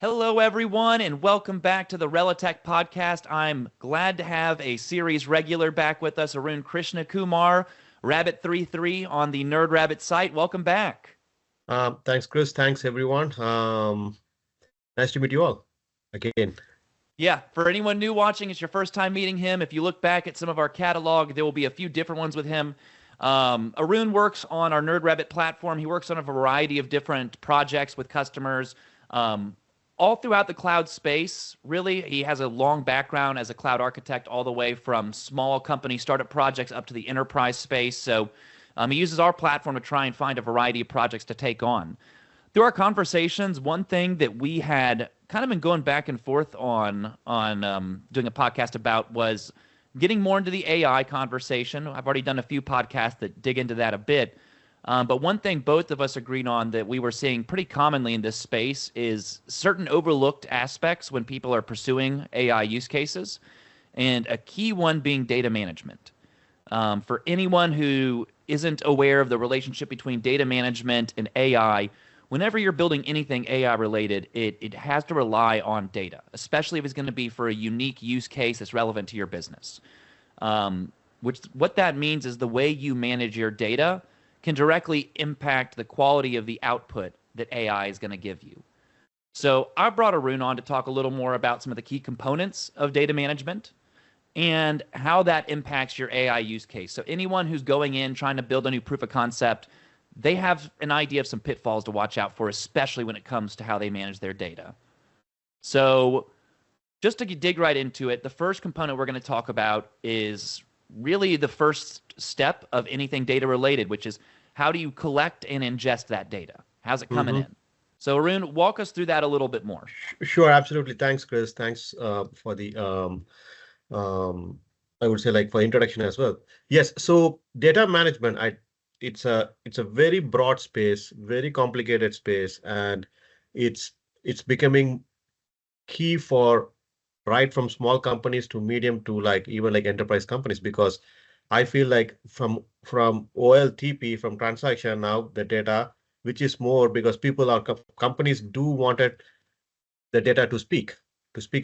Hello, everyone, and welcome back to the ReluTech podcast. I'm glad to have a series regular back with us, Arun Krishnakumar, Rabbit33 on the Nerd Rabbit site. Welcome back. Thanks, Chris. Thanks, everyone. Nice to meet you all again. Yeah, for anyone new watching, it's your first time meeting him. If you look back at some of our catalog, there will be a few different ones with him. Arun works on our Nerd Rabbit platform. He works on a variety of different projects with customers. All throughout the cloud space, really. He has a long background as a cloud architect, all the way from small company startup projects up to the enterprise space. So he uses our platform to try and find a variety of projects to take on. Through our conversations, one thing that we had kind of been going back and forth on doing a podcast about was getting more into the AI conversation. I've already done a few podcasts that dig into that a bit. But one thing both of us agreed on that we were seeing pretty commonly in this space is certain overlooked aspects when people are pursuing AI use cases, and a key one being data management. For anyone who isn't aware of the relationship between data management and AI, whenever you're building anything AI related, it has to rely on data, especially if it's going to be for a unique use case that's relevant to your business. What that means is the way you manage your data can directly impact the quality of the output that AI is going to give you. So I brought Arun on to talk a little more about some of the key components of data management and how that impacts your AI use case. So anyone who's going in trying to build a new proof of concept, they have an idea of some pitfalls to watch out for, especially when it comes to how they manage their data. So just to dig right into it, the first component we're going to talk about is really the first step of anything data related, which is how do you collect and ingest that data? How's it coming in? So Arun, walk us through that a little bit more. Sure, absolutely. Thanks, Chris. Thanks for the I would say for introduction as well. Yes. So data management, it's a very broad space, very complicated space, and it's becoming key for right from small companies to medium to even enterprise companies, because I feel like from OLTP, from transaction, now the data, which is more because companies do wanted the data to speak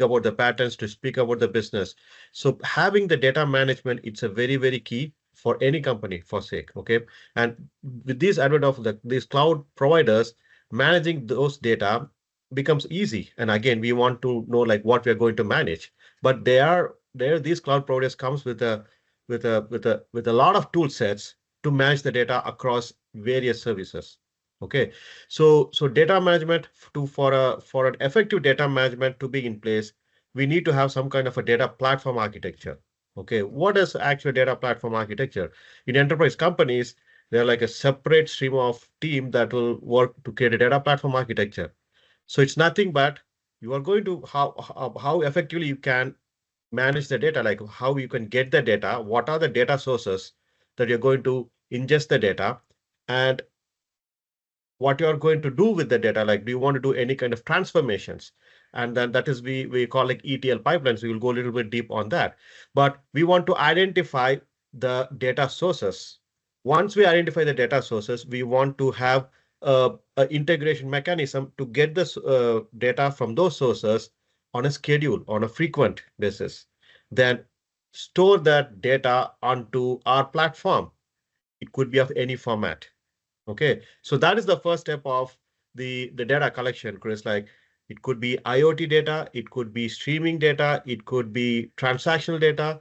about the patterns, to speak about the business. So having the data management, it's a very, very key for any company for sake. Okay. And with this advent of these cloud providers, managing those data becomes easy. And again, we want to know what we are going to manage. But these cloud providers comes with a lot of tool sets to manage the data across various services. Okay, so data management for an effective data management to be in place, we need to have some kind of a data platform architecture. Okay, what is actual data platform architecture? In enterprise companies, they're like a separate stream of team that will work to create a data platform architecture. So it's nothing but you are going to how effectively you can manage the data, like how you can get the data, what are the data sources that you're going to ingest the data, and what you are going to do with the data. Like, do you want to do any kind of transformations? And then that is we call ETL pipelines. We will go a little bit deep on that. But we want to identify the data sources. Once we identify the data sources, we want to have an integration mechanism to get this data from those sources on a schedule, on a frequent basis. Then store that data onto our platform. It could be of any format. Okay, so that is the first step of the data collection, Chris. Like, it could be IoT data, it could be streaming data, it could be transactional data,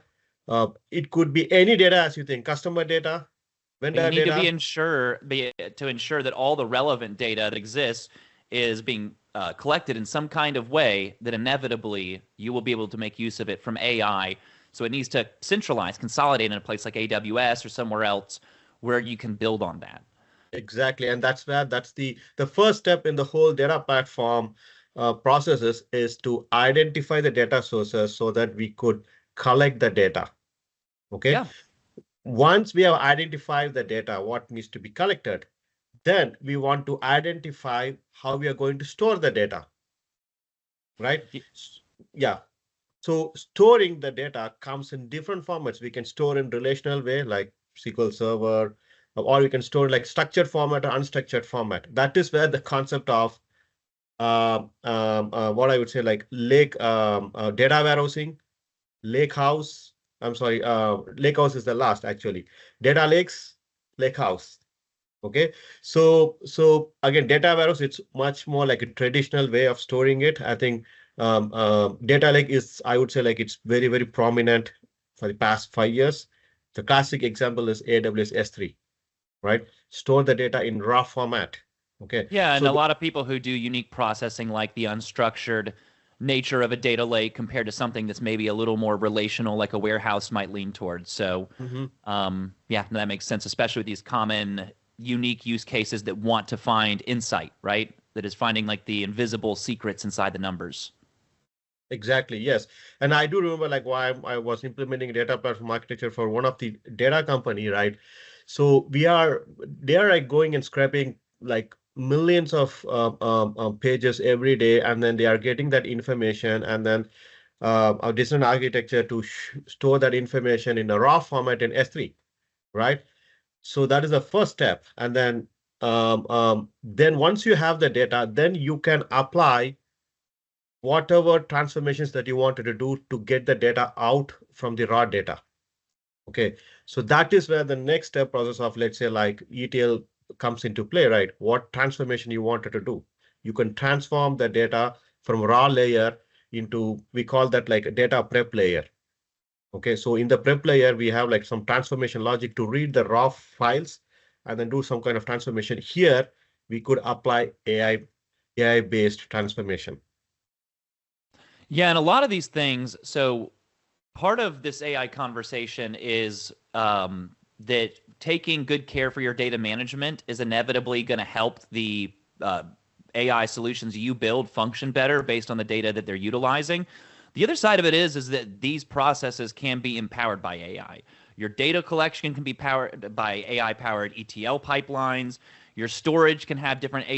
it could be any data as you think, customer data, vendor You need data. to ensure that all the relevant data that exists is being collected in some kind of way that inevitably you will be able to make use of it from AI. So it needs to centralize, consolidate in a place like AWS or somewhere else where you can build on that. Exactly, and that's the first step in the whole data platform processes is to identify the data sources so that we could collect the data. Okay. Yeah. Once we have identified the data, what needs to be collected, then we want to identify how we are going to store the data. Right? Yeah. So storing the data comes in different formats. We can store in relational way, like SQL Server, or we can store like structured format or unstructured format. That is where the concept of what I would say, like lake data warehousing, lake house. I'm sorry, lake house is the last actually. Data lakes, lake house. Okay, so again, data warehouse, it's much more like a traditional way of storing it. I think data lake is, I would say, like it's very, very prominent for the past 5 years. The classic example is AWS S3, right? Store the data in raw format. Okay, Yeah, and so a lot of people who do unique processing, like the unstructured nature of a data lake compared to something that's maybe a little more relational, like a warehouse might lean towards. So, Mhm. yeah, that makes sense, especially with these common, unique use cases that want to find insight, right? That is finding like the invisible secrets inside the numbers. Exactly, yes. And I do remember like why I was implementing data platform architecture for one of the data company, right? So they are like going and scraping like millions of pages every day, and then they are getting that information, and then our design architecture to store that information in a raw format in S3, right? So that is the first step. And then once you have the data, then you can apply whatever transformations that you wanted to do to get the data out from the raw data. Okay, so that is where the next step process of, let's say, like ETL comes into play, right? What transformation you wanted to do. You can transform the data from raw layer into, we call that like a data prep layer. Okay, so in the prep layer, we have like some transformation logic to read the raw files and then do some kind of transformation. Here, we could apply AI-based transformation. Yeah, and a lot of these things. So part of this AI conversation is that taking good care for your data management is inevitably going to help the AI solutions you build function better based on the data that they're utilizing. The other side of it is that these processes can be empowered by AI. Your data collection can be powered by AI powered ETL pipelines. Your storage can have different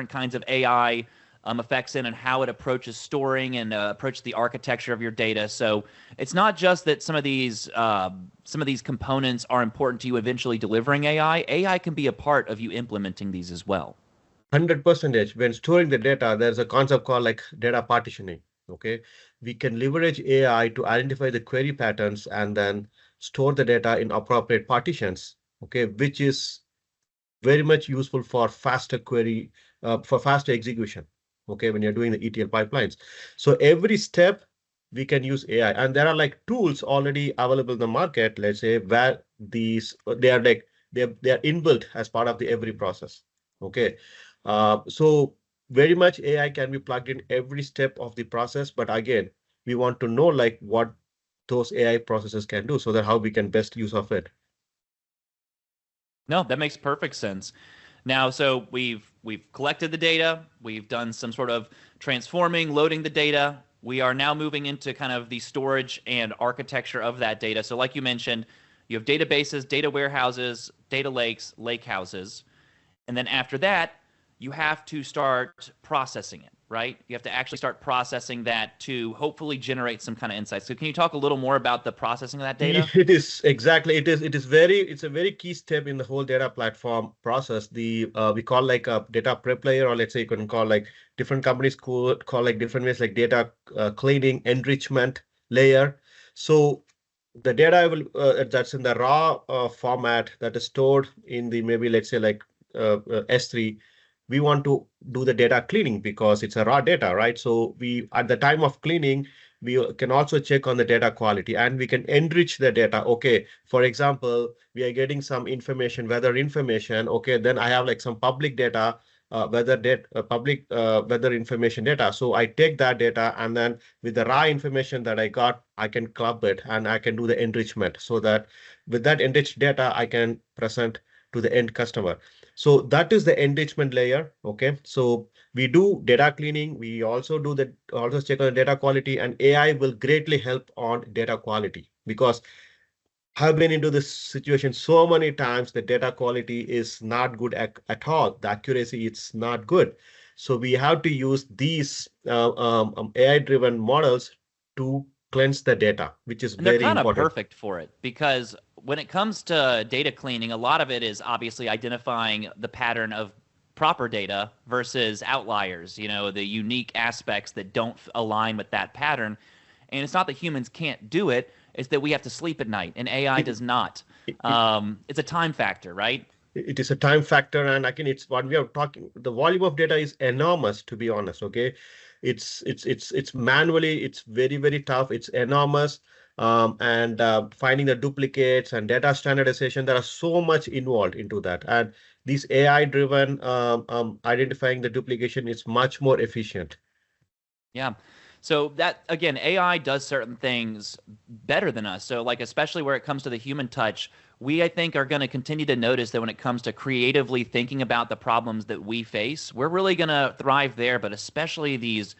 kinds of AI effects in and how it approaches storing and approaches the architecture of your data. So it's not just that some of these components are important to you eventually delivering AI. AI can be a part of you implementing these as well. 100% when storing the data, there's a concept called like data partitioning. Okay, we can leverage AI to identify the query patterns and then store the data in appropriate partitions. Okay, which is very much useful for faster query, for faster execution. Okay, when you're doing the ETL pipelines. So every step we can use AI, and there are like tools already available in the market. Let's say where these they are like they are inbuilt as part of the every process. Okay, so very much AI can be plugged in every step of the process. But again, we want to know like what those AI processes can do so that how we can best use of it. No, that makes perfect sense. Now, so we've collected the data, we've done some sort of transforming, loading the data. We are now moving into kind of the storage and architecture of that data. So, like you mentioned, you have databases, data warehouses, data lakes, lake houses. And then after that, you have to start processing it, right? You have to actually start processing that to hopefully generate some kind of insights. So can you talk a little more about the processing of that data? It is exactly. It's a very key step in the whole data platform process. The we call like a data prep layer, or let's say you can call like different companies call like different ways, like data cleaning, enrichment layer. So the data will that's in the raw format that is stored in the, maybe let's say like S3. We want to do the data cleaning because it's a raw data, right? So we, at the time of cleaning, we can also check on the data quality and we can enrich the data. Okay, for example, we are getting some information, weather information. Okay, then I have like some public data, public weather information data. So I take that data, and then with the raw information that I got, I can club it and I can do the enrichment so that with that enriched data, I can present to the end customer. So that is the enrichment layer. Okay, so we do data cleaning. We also do the also check on the data quality, and AI will greatly help on data quality because I've been into this situation so many times. The data quality is not good at all. The accuracy it's not good. So we have to use these AI-driven models to cleanse the data, which is And they're very kind of important. perfect for it because when it comes to data cleaning, a lot of it is obviously identifying the pattern of proper data versus outliers, the unique aspects that don't align with that pattern. And it's not that humans can't do it, it's that we have to sleep at night, and AI It, does not. it, It's a time factor, right? it is a time factor, and again, it's what we are talking. The volume of data is enormous, to be honest. Okay, it's manually, it's very tough. It's enormous, and finding the duplicates and data standardization. There are so much involved into that, and these AI-driven identifying the duplication is much more efficient. Yeah. So that again, AI does certain things better than us. So like especially where it comes to the human touch, we I think are going to continue to notice that when it comes to creatively thinking about the problems that we face, we're really going to thrive there, but especially these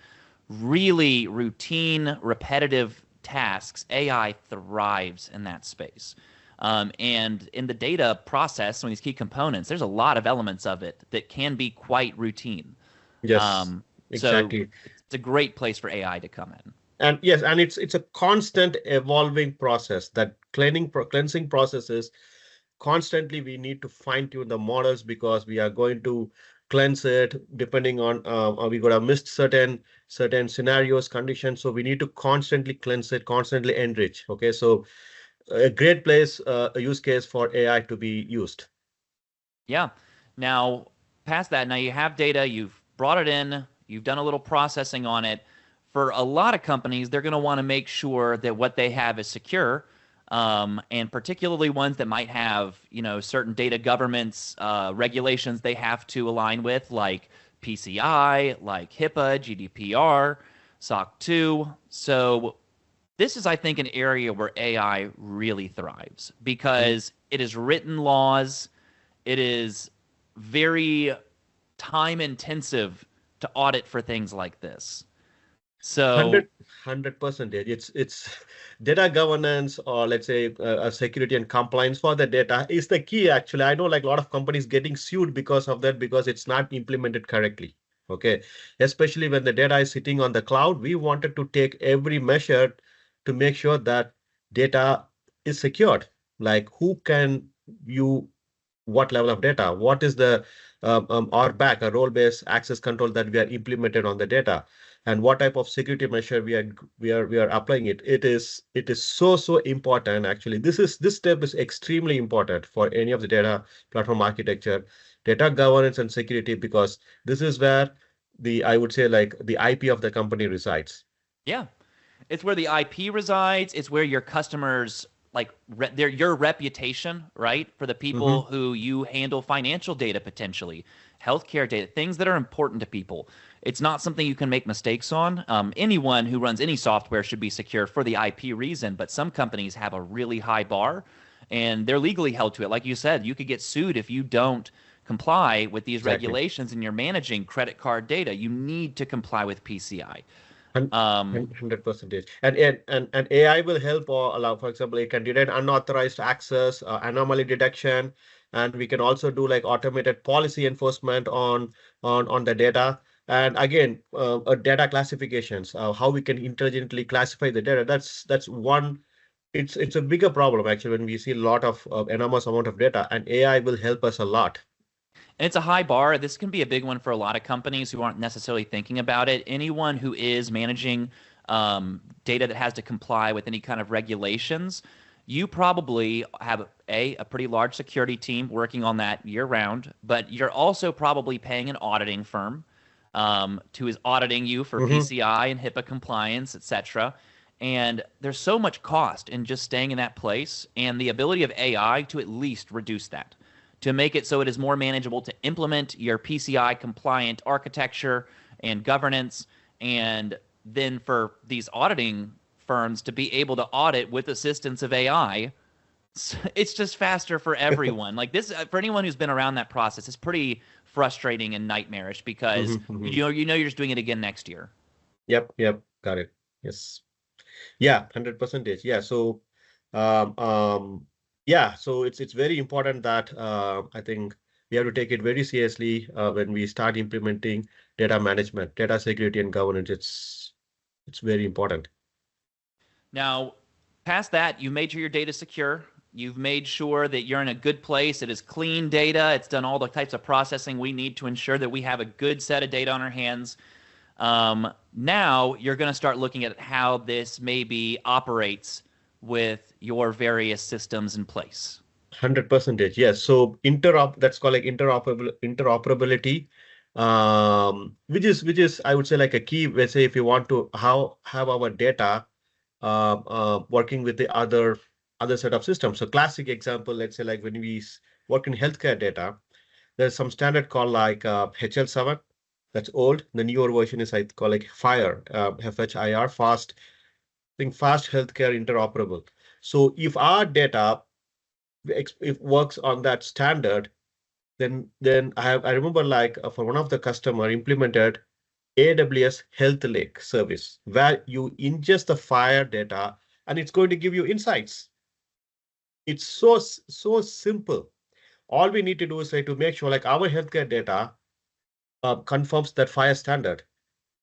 really routine, repetitive tasks, AI thrives in that space. And in the data process, some of these key components, there's a lot of elements of it that can be quite routine. Yes, So exactly. it's a great place for AI to come in. And yes, and it's a constant evolving process. That cleansing processes constantly we need to fine tune the models because we are going to cleanse it depending on we could have missed certain scenarios, conditions. So we need to constantly cleanse it, constantly enrich. Okay, so a great place, a use case for AI to be used. Yeah. Now, past that, now you have data, you've brought it in, you've done a little processing on it. For a lot of companies, they're going to want to make sure that what they have is secure, and particularly ones that might have, certain data governance regulations they have to align with, like PCI, like HIPAA, GDPR, SOC 2. So this is, I think, an area where AI really thrives Mhm. because it is written laws. It is very time intensive to audit for things like this. So, 100% it's data governance, or let's say security and compliance for the data is the key. Actually, I know like a lot of companies getting sued because of that, because it's not implemented correctly. Okay, especially when the data is sitting on the cloud, we wanted to take every measure to make sure that data is secured. Like who can view what level of data, what is the RBAC, a role-based access control that we are implemented on the data, and what type of security measure we are applying it. It is so important. Actually, this step is extremely important for any of the data platform architecture, data governance and security, because this is where I would say like the IP of the company resides. yeah, it's where the IP resides. It's where your customers like your reputation, right? For the people Hmm. who you handle financial data potentially, healthcare data, things that are important to people. It's not something you can make mistakes on. Anyone who runs any software should be secure for the IP reason, but some companies have a really high bar and they're legally held to it. Like you said, you could get sued if you don't comply with these Exactly. regulations and you're managing credit card data. You need to comply with PCI. Hun- Um, 100%. And AI will help or allow, for example, it can detect unauthorized access, anomaly detection, and we can also do like automated policy enforcement on the data. And again, data classifications, how we can intelligently classify the data. That's one. It's a bigger problem actually when we see a lot of enormous amount of data, and AI will help us a lot. And it's a high bar. This can be a big one for a lot of companies who aren't necessarily thinking about it. Anyone who is managing data that has to comply with any kind of regulations, you probably have a pretty large security team working on that year round, but you're also probably paying an auditing firm who is auditing you for Hmm. PCI and HIPAA compliance, etc. And there's so much cost in just staying in that place, and the ability of AI to at least reduce that, to make it so it is more manageable to implement your PCI compliant architecture and governance, and then for these auditing firms to be able to audit with assistance of AI. It's just faster for everyone. Like this, for anyone who's been around that process, it's pretty frustrating and nightmarish because Hmm. you know you're just doing it again next year. Yep, got it. Yes. Yeah, 100%. Yeah. So, um, um, yeah. So it's very important that I think we have to take it very seriously when we start implementing data management, data security, and governance. It's very important. Now, past that, you made sure your data is secure. You've made sure that you're in a good place. It is clean data. It's done all the types of processing we need to ensure that we have a good set of data on our hands. Now you're going to start looking at how this maybe operates with your various systems in place. 100%. Yes. So that's called like interoperability, which is I would say like a key. Let's say if you want to have our data working with the other set of systems. So classic example, let's say like when we work in healthcare data, there's some standard called like HL7. That's old. The newer version is I call like FHIR, FHIR, fast. Think fast healthcare interoperable. So if our data if works on that standard, then I remember like for one of the customer implemented AWS Health Lake service where you ingest the fire data and it's going to give you insights. It's so simple. All we need to do is say to make sure like our healthcare data confirms that fire standard.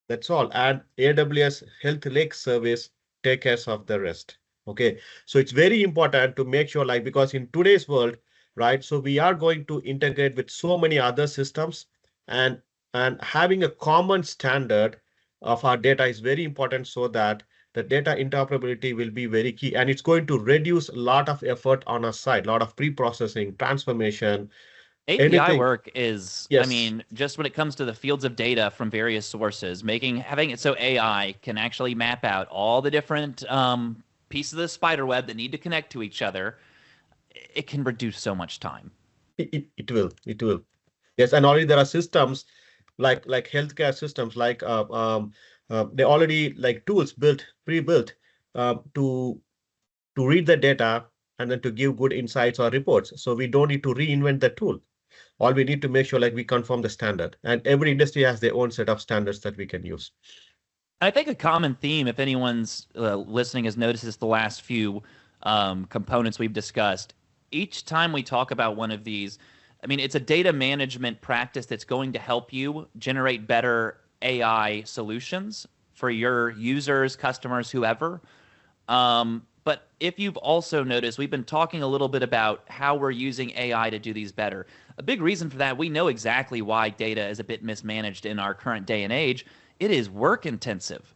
That's all. And AWS Health Lake service take care of the rest. Okay. So it's very important to make sure like, because in today's world, right? So we are going to integrate with so many other systems and having a common standard of our data is very important so that the data interoperability will be very key, and it's going to reduce a lot of effort on our side, a lot of pre-processing, transformation, API anything. work is, I Yes. mean, just when it comes to the fields of data from various sources, having it so AI can actually map out all the different pieces of the spider web that need to connect to each other, it can reduce so much time. It will. Yes, and already there are systems like healthcare systems like they already like tools pre-built to read the data and then to give good insights or reports. So we don't need to reinvent the tool. All we need to make sure like we confirm the standard, and every industry has their own set of standards that we can use. I think a common theme, if anyone's listening has noticed this the last few components we've discussed, each time we talk about one of these, I mean, it's a data management practice that's going to help you generate better AI solutions for your users, customers, whoever. But if you've also noticed, we've been talking a little bit about how we're using AI to do these better. A big reason for that, we know exactly why data is a bit mismanaged in our current day and age. It is work intensive.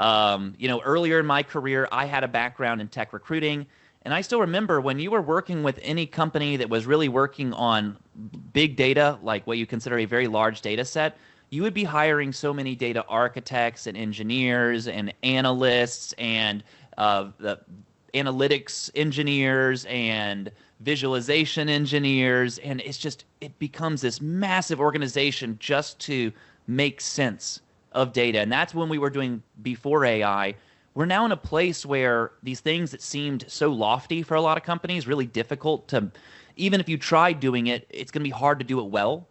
Earlier in my career, I had a background in tech recruiting, and I still remember when you were working with any company that was really working on big data, like what you consider a very large data set, you would be hiring so many data architects and engineers and analysts and the analytics engineers and visualization engineers. And it becomes this massive organization just to make sense of data. And that's when we were doing before AI. We're now in a place where these things that seemed so lofty for a lot of companies, really difficult to, even if you tried doing it, it's going to be hard to do it well.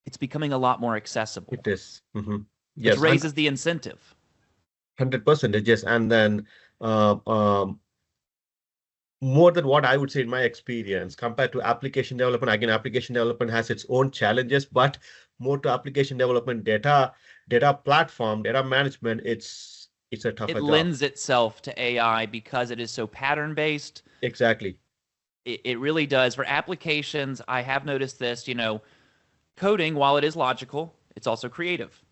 It's becoming a lot more accessible. It is. Mm-hmm. Yes, which raises the incentive. 100%, yes. And then more than what I would say in my experience compared to application development, again, application development has its own challenges, but more to application development, data platform, data management, it's a tougher job. It lends itself to AI because it is so pattern based. Exactly. It really does. For applications, I have noticed this, coding, while it is logical, it's also creative.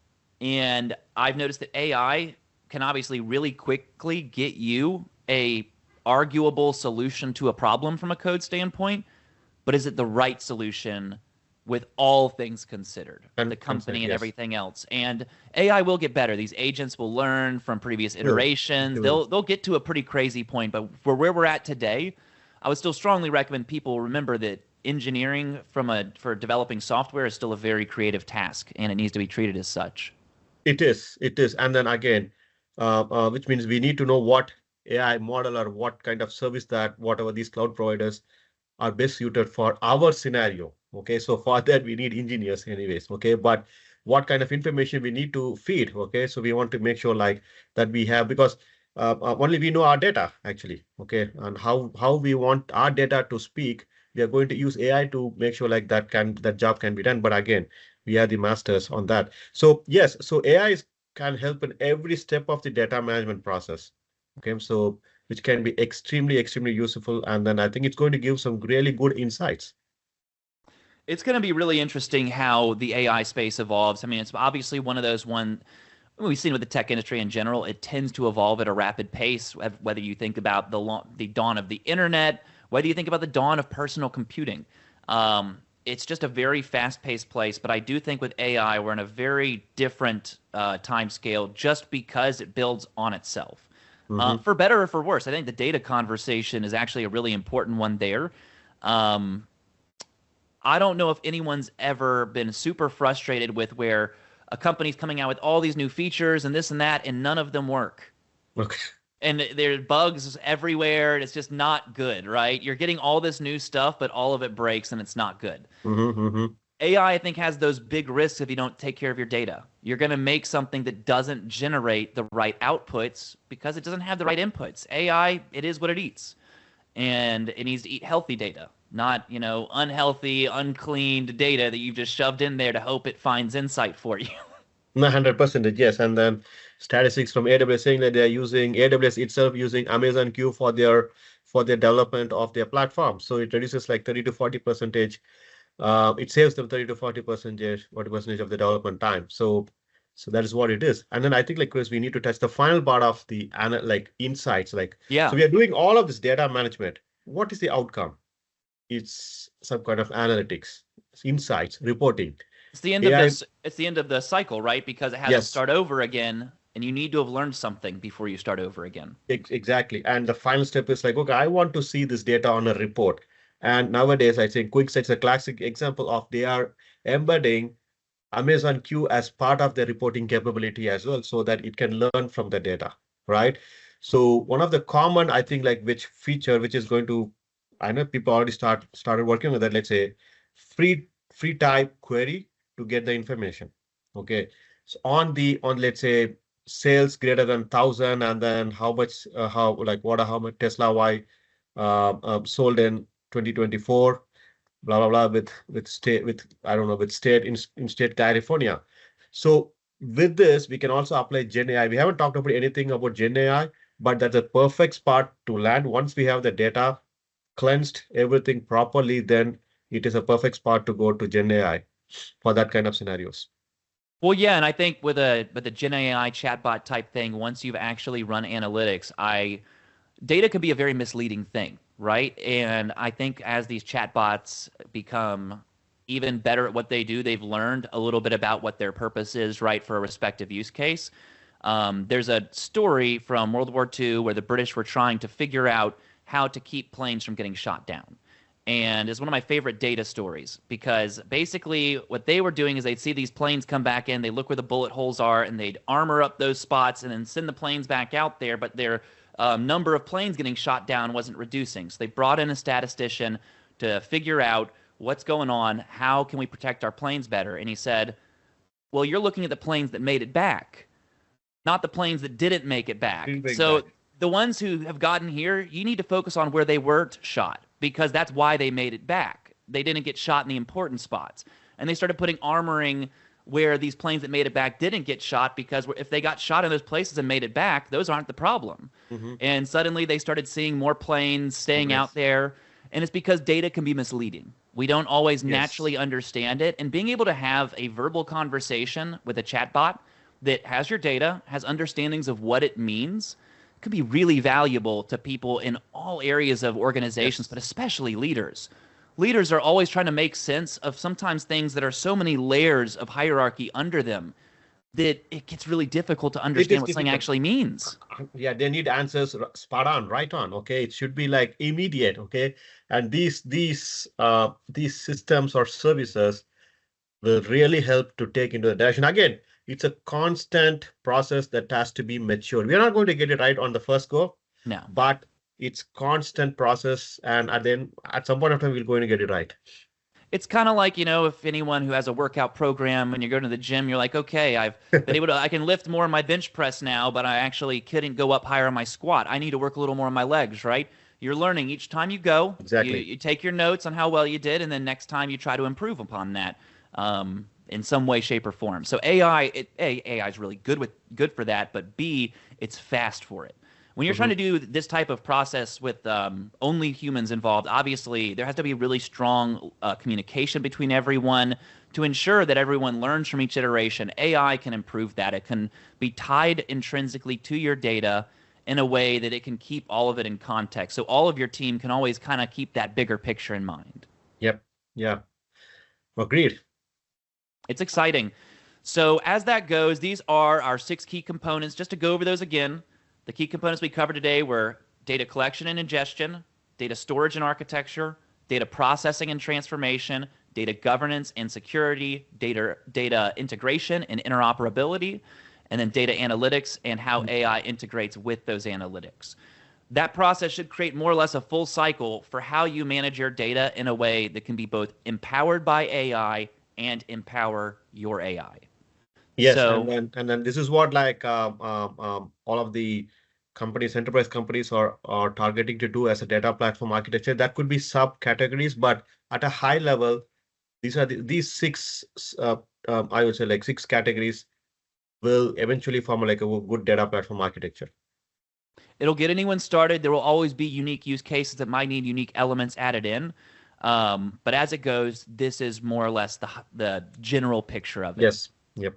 And I've noticed that AI can obviously really quickly get you a arguable solution to a problem from a code standpoint, but is it the right solution with all things considered, the company and everything else? And AI will get better. These agents will learn from previous iterations. They'll get to a pretty crazy point, but for where we're at today, I would still strongly recommend people remember that engineering for developing software is still a very creative task, and it needs to be treated as such. It is. And then again, which means we need to know what AI model or what kind of service that whatever these cloud providers are best suited for our scenario. Okay, so for that we need engineers anyways. Okay, but what kind of information we need to feed? Okay, so we want to make sure like that we have, because only we know our data actually. Okay, and how we want our data to speak. We are going to use AI to make sure like that job can be done. But again, we are the masters on that. So yes, so AI can help in every step of the data management process. Okay, so which can be extremely, extremely useful. And then I think it's going to give some really good insights. It's going to be really interesting how the AI space evolves. I mean, it's obviously one of those we've seen with the tech industry in general. It tends to evolve at a rapid pace. Whether you think about the dawn of the internet, whether you think about the dawn of personal computing, it's just a very fast-paced place. But I do think with AI, we're in a very different time scale just because it builds on itself. For better or for worse, I think the data conversation is actually a really important one there. I don't know if anyone's ever been super frustrated with where a company's coming out with all these new features and this and that, and none of them work. Okay. And there's bugs everywhere, and it's just not good, right? You're getting all this new stuff, but all of it breaks, and it's not good. AI, I think, has those big risks if you don't take care of your data. You're going to make something that doesn't generate the right outputs because it doesn't have the right inputs. AI, it is what it eats, and it needs to eat healthy data, not, unhealthy, uncleaned data that you've just shoved in there to hope it finds insight for you. 100%, yes. And then statistics from AWS saying that they're using AWS itself using Amazon Q for their development of their platform. So it reduces like 30 to 40%. It saves them 30 to 40% of the development time. So that is what it is. And then I think, like Chris, we need to touch the final part of the insights. So we are doing all of this data management. What is the outcome? It's some kind of analytics, insights, reporting. It's the end of this. It's the end of the cycle, right? Because it has to start over again, and you need to have learned something before you start over again. Exactly. And the final step is like, okay, I want to see this data on a report. And nowadays, I think QuickSight's a classic example of they are embedding Amazon Q as part of their reporting capability as well, so that it can learn from the data, right? So one of the common, I think, like which is going to, I know people already started working with that. Let's say free type query to get the information. Okay, so on let's say sales greater than 1,000, and then how much how much Tesla Y sold in 2024, blah blah blah, with state in state California. So with this, we can also apply Gen AI. We haven't talked about anything about Gen AI, but that's a perfect spot to land. Once we have the data cleansed, everything properly, then it is a perfect spot to go to Gen AI for that kind of scenarios. Well, yeah, and I think with a Gen AI chatbot type thing, once you've actually run analytics, data can be a very misleading thing, right? And I think as these chatbots become even better at what they do, they've learned a little bit about what their purpose is, right, for a respective use case. There's a story from World War II where the British were trying to figure out how to keep planes from getting shot down. And it's one of my favorite data stories because basically what they were doing is they'd see these planes come back in, they look where the bullet holes are, and they'd armor up those spots and then send the planes back out there, but their number of planes getting shot down wasn't reducing. So they brought in a statistician to figure out what's going on, how can we protect our planes better? And he said, well, you're looking at the planes that made it back, not the planes that didn't make it back. The ones who have gotten here, you need to focus on where they weren't shot because that's why they made it back. They didn't get shot in the important spots. And they started putting armoring where these planes that made it back didn't get shot because if they got shot in those places and made it back, those aren't the problem. And suddenly they started seeing more planes staying out there. And it's because data can be misleading. We don't always naturally understand it. And being able to have a verbal conversation with a chatbot that has your data, has understandings of what it means, could be really valuable to people in all areas of organizations, but especially leaders. Leaders are always trying to make sense of sometimes things that are so many layers of hierarchy under them that it gets really difficult to understand what something actually means. Yeah, they need answers spot on, right on. Okay, it should be like immediate. Okay, and these systems or services will really help to take into the direction. Again, it's a constant process that has to be matured. We're not going to get it right on the first go. No. But it's constant process, and then at some point of time, we're going to get it right. It's kind of like, if anyone who has a workout program and you're going to the gym, you're like, okay, I've been able to, I can lift more on my bench press now, but I actually couldn't go up higher on my squat. I need to work a little more on my legs, right? You're learning each time you go. Exactly. You take your notes on how well you did, and then next time you try to improve upon that. In some way, shape, or form. So AI is really good for that, but B, it's fast for it. When you're trying to do this type of process with only humans involved, obviously there has to be really strong communication between everyone to ensure that everyone learns from each iteration. AI can improve that. It can be tied intrinsically to your data in a way that it can keep all of it in context. So all of your team can always kind of keep that bigger picture in mind. Yep. Yeah. Agreed. It's exciting. So as that goes, these are our 6 key components. Just to go over those again, the key components we covered today were data collection and ingestion, data storage and architecture, data processing and transformation, data governance and security, data integration and interoperability, and then data analytics and how AI integrates with those analytics. That process should create more or less a full cycle for how you manage your data in a way that can be both empowered by AI and empower your AI. Yes, and then this is what all of the companies, enterprise companies are targeting to do as a data platform architecture. That could be subcategories, but at a high level, these 6 I would say like 6 categories will eventually form like a good data platform architecture. It'll get anyone started. There will always be unique use cases that might need unique elements added in. But as it goes, this is more or less the general picture of it. Yes. Yep.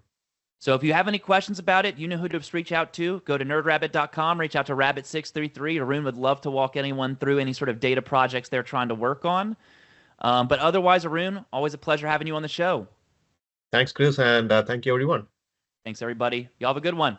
So if you have any questions about it, you know who to reach out to. Go to nerdrabbit.com, reach out to Rabbit633. Arun would love to walk anyone through any sort of data projects they're trying to work on. But otherwise, Arun, always a pleasure having you on the show. Thanks, Chris, and thank you, everyone. Thanks, everybody. Y'all have a good one.